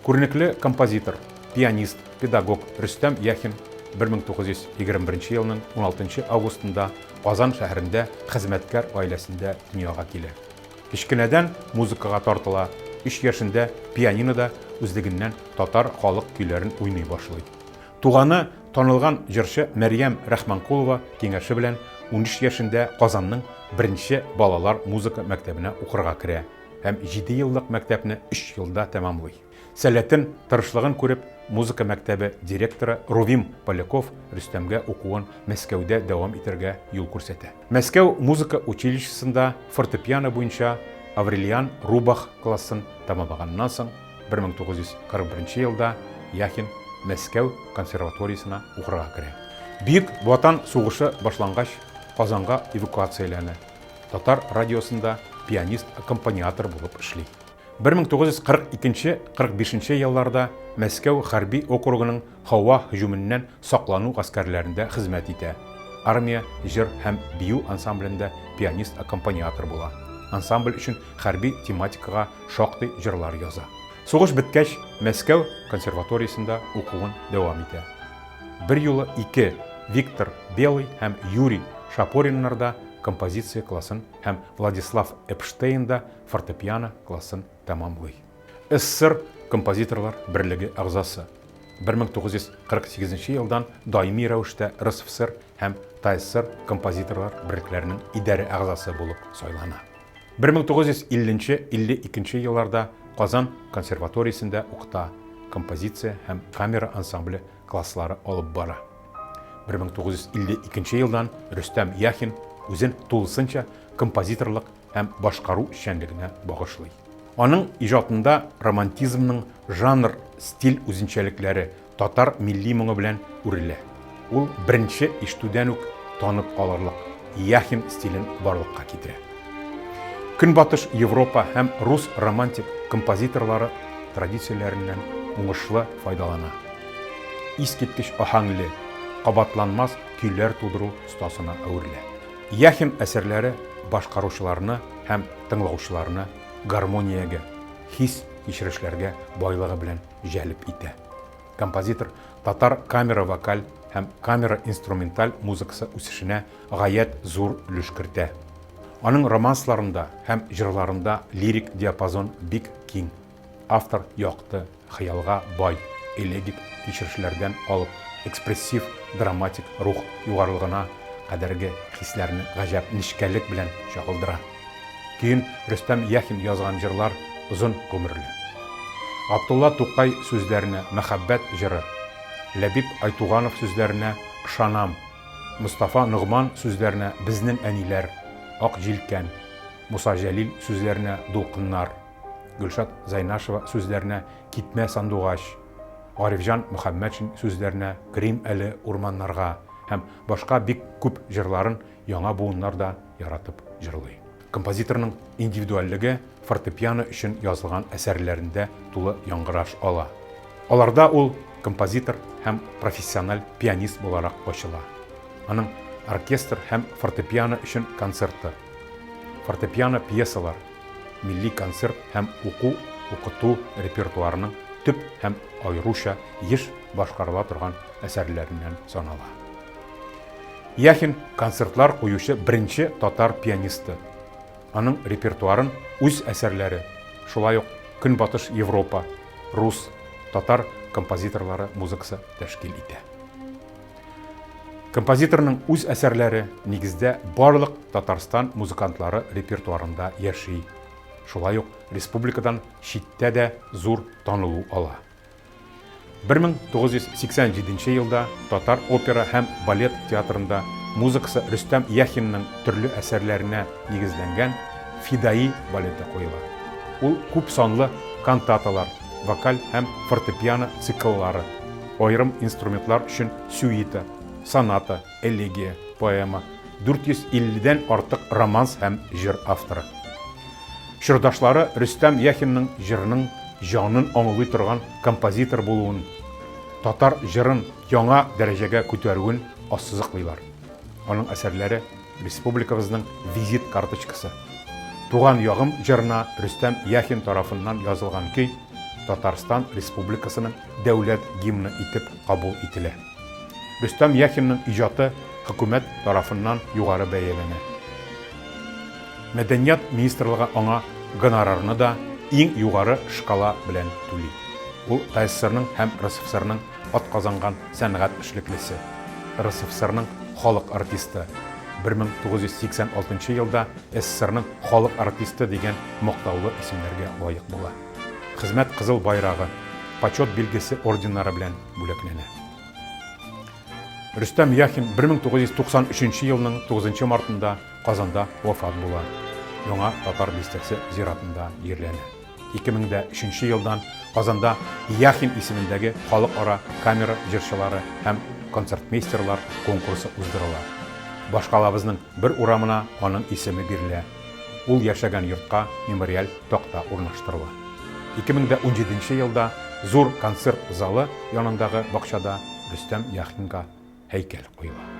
Күренекле композитор, пианист, педагог Рөстәм Яхин 1921 елның 16 августында Казан шәһәрендә хезмәткәр гаиләсендә дөньяга килә. Кичкенәдән музыкага тартыла, 3 яшендә пианинода үзлегеннән татар халык көйләрен уйный башлый. Туганы танылган җырчы Мәрьям Рахманкулова киңәше белән 13 яшендә Казанның беренче балалар музыка мәктәбенә укырга керә һәм 7 еллык мәктәпне 3 елда тәмамлый. Сәләтен, тырышлыгын күреп, музыка мәктәбе директоры Рувим Поляков Рөстәмгә укуын Мәскәүдә дәвам итәргә юл күрсәтә. Мәскәү музыка училищесында фортепиано буенча Аврелиан Рубах классын тәмамлаганнан соң 1941 елда Яхин Мәскәү консерваториясына укырга керә. Бөек Ватан сугышы башлангач, Казанга эвакуацияләнә. Татар радиосында пианист-аккомпаниатор булып эшли. 1942-45 елларда Мәскәү хәрби округының һава һөҗүменнән саклану гаскәрләрендә хезмәт итә. Армия, җыр һәм бию ансамблендә пианист-аккомпаниатор була. Ансамбль өчен хәрби тематикага шактый җырлар яза. Сугыш беткәч, Мәскәү консерваториясында укуын дәвам итә. Бер юлы 2 Виктор Белый һәм Юрий Шапориннарда композиция классын һәм Владислав Эпштейнда фортепиано классын тәмамлый. СССР композиторлар берлеге әгъзасы. 1948 елдан даими рәвештә РСФСР һәм ТССР композиторлар берлекләренең идарә әгъзасы булып сайлана. 1950-52 елларда Казан консерваториясендә укыта, композиция һәм камера ансамбле класслары алып бара. 1952 елдан Рөстәм Яхин үзен тулысынча композиторлык һәм башкару эшчәнлегенә багышлый. Аның иҗатында романтизмның жанр, стиль үзенчәлекләре татар милли моңы белән үрелә. Ул беренче ишетүдән үк танып алырлык Яхин стилен барлыкка китерә. Көнбатыш Европа һәм рус романтик композиторлары традицияләреннән уңышлы файдалана. Искиткеч аһәңле, кабатланмас көйләр тудыру остасына әверелә. Яхин әсәрләре башкаручыларны һәм тыңлаучыларны гармониягә, хис кичерешләргә байлыгы белән җәлеп итә. Композитор татар камера-вокаль һәм камера-инструменталь музыкасы үсешенә гаять зур өлеш кертә. Аның романсларында һәм җырларында лирик диапазон бик киң. Автор якты, хыялга бай, элегик кичерешләрдән алып, экспрессив, драматик рух югарлыгына кадәрге хисләрне гаҗәп нечкәлек белән чагылдыра. Кин Рөстәм Яхин язган җырлар узын гомерле. Абдулла Тукай сүзләренә мәхәббәт җыры, Ләбиб Айтуганов сүзләренә ышанам, Мустафа Нугман сүзләренә безнең әниләр, Ак җилкән, Муса Җәлил сүзләренә дулкыннар, Гөлшат Зайнашева сүзләренә китмә сандугач, Арифҗан Мөхәммәтшин сүзләренә Крим әле урманнарга һәм башка бик күп җырларын яңа буыннар да яратып җырлый. Композиторның индивидуальлеге фортепиано өчен язылган әсәрләрендә тулы яңгыраш ала. Аларда ул композитор һәм профессиональ пианист буларак ачыла. Аның оркестр һәм фортепиано өчен концерты, фортепиано пьесалар, милли концерт һәм укыту репертуарының төп һәм айрыуча еш башкарыла торган әсәрләреннән санала. Яхин концертлар куючы беренче татар пианисты. Аның репертуарын үз әсәрләре, шулай ук Көнбатыш Европа, рус, татар композиторлары музыкасы тәшкил итә. Композиторның үз әсәрләре нигездә барлык Татарстан музыкантлары репертуарында яши. Шулай ук республикадан читтә дә зур танылу ала. 1987 елда татар опера һәм балет театрында музыкасы Рөстәм Яхинның төрле әсәрләренә нигезләнгән Фидаи балеты куела. Ул күп санлы кантаталар, вокаль һәм фортепиано цикллары, айрым инструментлар өчен сюита, соната, элегия, поэма, 450-дән артык романс һәм җыр авторы. Чордашлары Рөстәм Яхинның җырның җанын аңлый торган композитор булуын, татар җырын яңа дәрәҗәгә күтәрүен ассызыклыйлар. Аның әсәрләре республикабызның визит карточкасы. Туган ягым җырына Рөстәм Яхин тарафыннан язылган көй Татарстан Республикасының дәүләт гимны итеп кабул ителә. Рөстәм Яхинның иҗаты хөкүмәт тарафыннан югары бәяләнә. Мәдәният министрлыгы аңа гонорарны да иң югары шкала белән түли. Ул ТССРның һәм РСФСРның атказанган сәнгать эшлеклесе, РСФСРның халык артисты, 1986 елда СССРның халык артисты дигән мактаулы исемнәргә лаек була. Хезмәт кызыл байрагы, почет билгесе орденнары белән бүләкләнә. Рөстәм Яхин 1993 елның 9 мартында Казанда вафат була. Яңа татар бистәсе зиратында ерләнә. 2003 елдан Казанда Яхин исемендәге халыкара камера җырчылары һәм концертмейстерлар конкурсы уздырыла. Башкалабызның бер урамына аның исеме бирелә. Ул яшәгән йортка мемориаль такта урнаштырыла. 2017 елда зур концерт залы янындагы бакчада Рөстәм Яхинга һәйкәл куела.